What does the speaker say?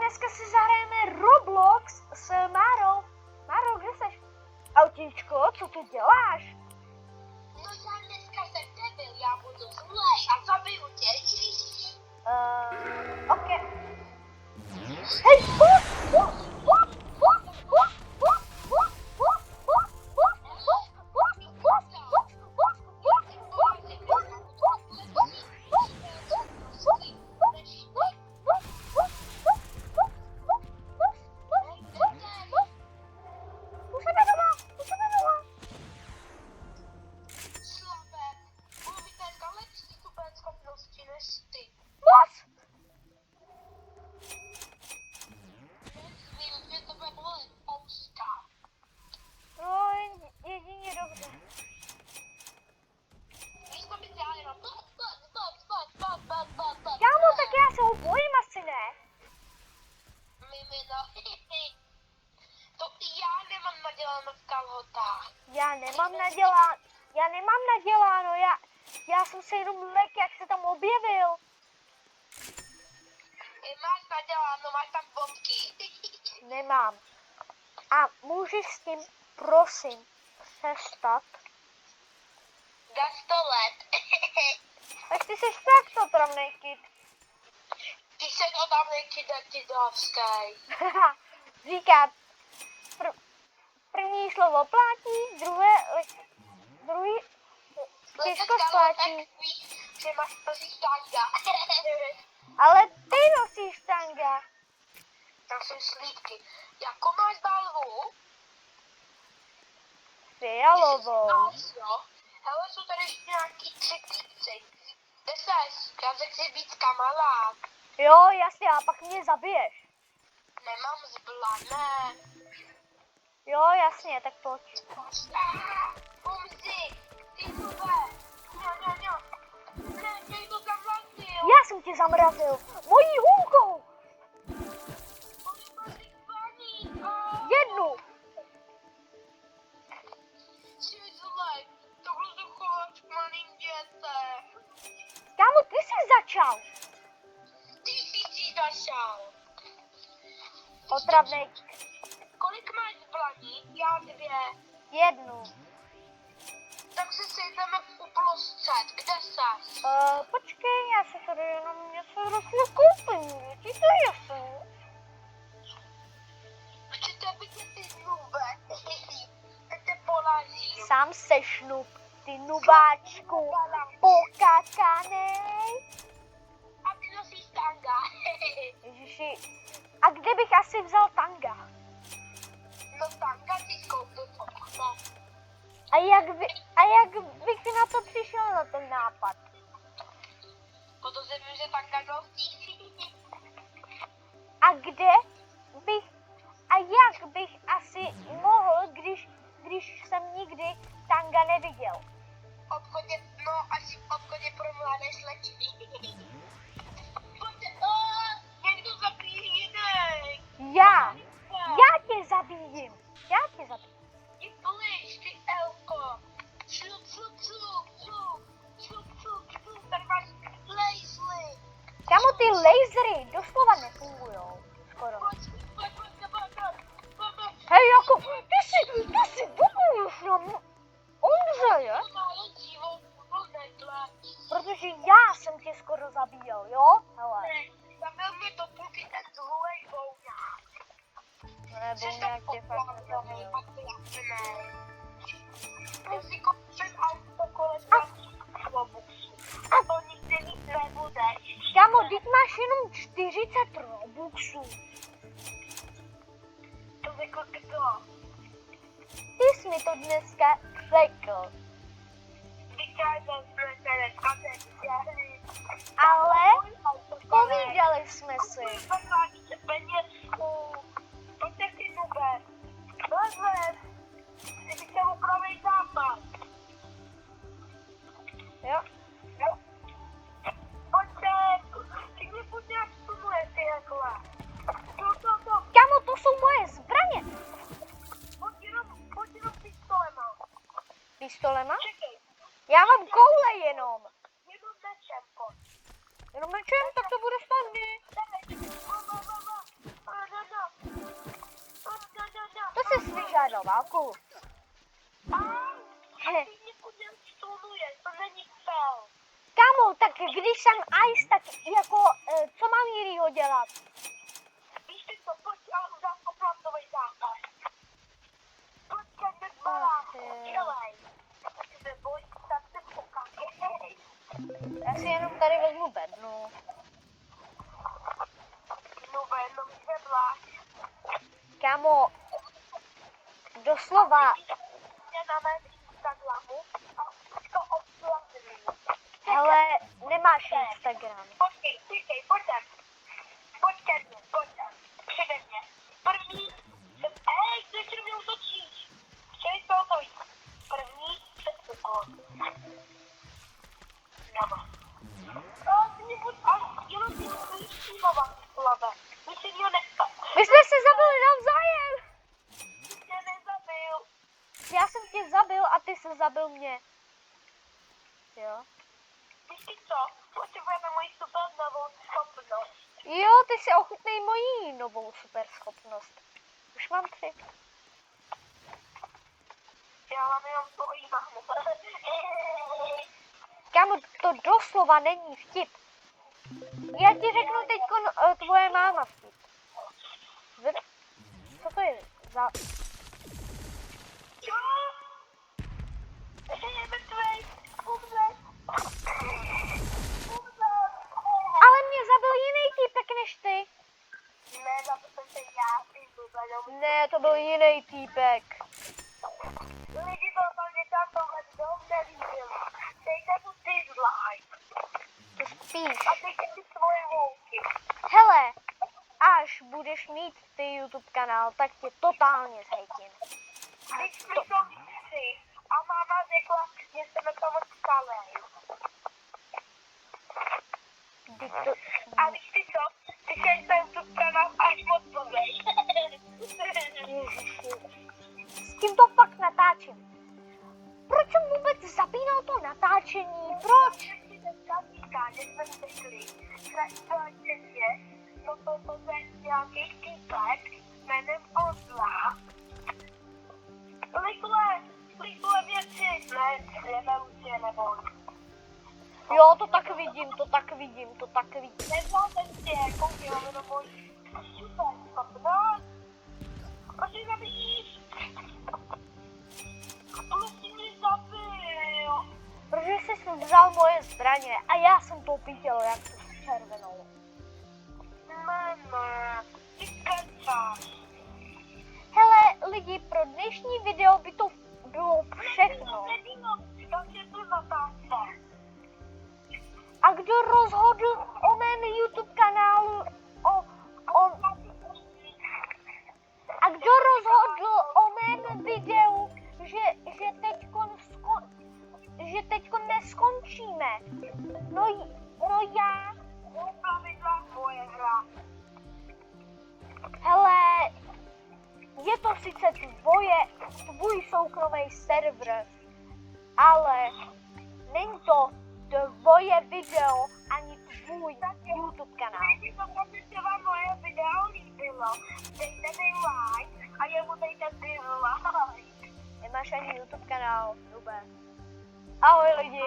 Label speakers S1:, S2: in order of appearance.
S1: dneska si zahrajeme Roblox s Márou. Máro, kde seš? Autíčko, co tu děláš?
S2: No já dneska jsem debil, já budu zlej a zabiju tě.
S1: Ok. Hej, Já nemám naděláno, já jsem se jenom lek, jak se tam objevil.
S2: Máš naděláno, máš tam bobky.
S1: Nemám. A můžeš s tím, prosím, přestat?
S2: Za 100 let.
S1: Tak ty jsi takto travnej kid.
S2: Ty jsi odavnej kidovský.
S1: Říká, první slovo platí, druhý těžko splatí.
S2: Že máš nosíš tanga.
S1: Ale ty nosíš tanga.
S2: Tam jsou slípky. Jakou máš barvu?
S1: Fialovou.
S2: Hele, jsou tady ještě nějaký 3 týpci. Kde seš? Já se chci být kamarád.
S1: Jo, jasně, a pak mě zabiješ.
S2: Nemám zbla, ne.
S1: Jo, jasně, tak pojď.
S2: Umři, ty nube. Ne, mě to zamrazil.
S1: Já jsem tě zamrazil. Mojí hůlkou. Jednu.
S2: Jsi zlej, tohle to chováš malým dětem.
S1: Kámo, ty jsi začal.
S2: Ty jsi začal.
S1: Otravnej.
S2: Kolik máš zbraní? Já 2.
S1: Jednu.
S2: Tak se sejdeme uprostřed. Kde seš?
S1: Počkej, já se tady jenom něco rychle koupím. Je ti to jasný?
S2: Chcete být ty nube? Tak te polažím.
S1: Sám seš nub, ty nubáčku. Pokakanej.
S2: A ty nosíš tanga.
S1: Ježiši. A kde bych asi vzal tanga?
S2: No tanga si koupil v obchodě.
S1: A jak bych na to přišel, na ten nápad?
S2: Protože vím, že tanga nosíš.
S1: A kde bych, a jak bych asi mohl, když jsem nikdy tanga neviděl?
S2: V obchodě, no asi v obchodě pro mladé slečny. Pojďte, někdo zabíjí jiný.
S1: Já tě zabíjím.
S2: Ty plyš, ty elko. Šup, tady máš lasery.
S1: Kámo, ty lasery doslova nefungujou. Skoro.
S2: Pojď.
S1: Hej, jako, ty si vůbec na umře, je? Protože já jsem tě skoro zabíjel, jo? Hele.
S2: Zabil mě do půlky ten zlej bouňák.
S1: Nebo nějak tě fakt nezabíjel.
S2: Já si koupím autokoleska v Robuxu. A to nikdy nic nebudeš.
S1: Kámo, teď máš jenom 40 Robuxů.
S2: To řekl kdo?
S1: Ty jsi mi to dneska řekl.
S2: Vykrádal jsme se dneska neděli.
S1: Ale povídali jsme si.
S2: Vykrádíte penězku. Pojďte si nube. Leze. Ty bych chtěl upravit západ.
S1: Jo.
S2: Pojďte. Ty mě buď nějak stumuje ty jakhle.
S1: Kámo, to jsou moje zbraně.
S2: Pojď jenom pistolema.
S1: Pistolema?
S2: Čekej.
S1: Já mám koule jenom.
S2: Jenom mečem, pojď.
S1: Jenom mečem, tak to bude snadný. jsi vyžádal válku.
S2: Ty někud stunuješ, to není fel.
S1: Kámo, tak když jsem ice, tak jako, co mám jinýho dělat?
S2: Víš ty co, pojď a udělat oplantový zápas. Počkej, baráku, dělej. Když se bojíš, tak se pokakej.
S1: Já si jenom tady vezmu bednu.
S2: No jenom zvedláš.
S1: Kámo, doslova,
S2: Mě na mém Instagramu a to oplantuju.
S1: hele, nemáš Instagram.
S2: Počkej, pojď sem. Pojď sem. Přede mě. První, ty ještě mě útočíš. Chtěli jste o to víc. První, před úkol. Nama. Ty mě buď, jenom ty musíš přímovat, slave. My si mě
S1: My jsme se zabili navzájem.
S2: Tě nezabil.
S1: Já jsem tě zabil a ty jsi zabil mě. Jo?
S2: Víš ty co? Potřebujeme moji super novou schopnost.
S1: Jo, ty si ochutnej mojí novou super schopnost. Už mám 3.
S2: Já mám jenom svojí mámu.
S1: Kámo, to doslova není vtip. Já ti řeknu teď tvoje máma vtip. Co to je za...
S2: Jo! Je mrtvej! Umřeš!
S1: Ale mě zabil jiný týpek než ty.
S2: Ne, za to jsem se já, ty blbě.
S1: Ne, to byl jiný týpek.
S2: Lidi to mě tam tohle dom neviděli. Dejte mu dislike.
S1: To spíš.
S2: A dejte si svoje holky.
S1: Hele, až budeš mít ty YouTube kanál, tak tě totálně zhejtím.
S2: Když jsme to 3 a máma řekla, že jsme to moc skalej. A víš ty co? Ty jsi na YouTube kanál až moc blbej.
S1: Ježiši. S kým to fakt natáčím? Proč jsem vůbec zapínal to natáčení? Proč?
S2: Říká, že jsme řekli, že to je nějaký týpek jménem Ozla. Rychle věci, ne, revoluce nebo...
S1: Jo, to tak vidím.
S2: Neznáte tě, koukej, máme na můj super schopnost. Proč mě zabíjíš? Proč jsi mě zabil?
S1: Protože jsi vzal moje zbraně a já jsem to viděl, jak to s červenou.
S2: Mama, ty kecáš.
S1: Hele, lidi, pro dnešní video by to bylo všechno. A kdo rozhodl o mém YouTube kanálu, a kdo rozhodl o mém videu, že teďko neskončíme? No já. Hele, je to sice tvůj soukromý server, ale není to tvoje video ani tvůj YouTube kanál.
S2: Pokud se vám moje video líbilo, dejte mi like a jemu dejte dislike.
S1: Nemáš ani YouTube kanál, vůbec. Ahoj lidi.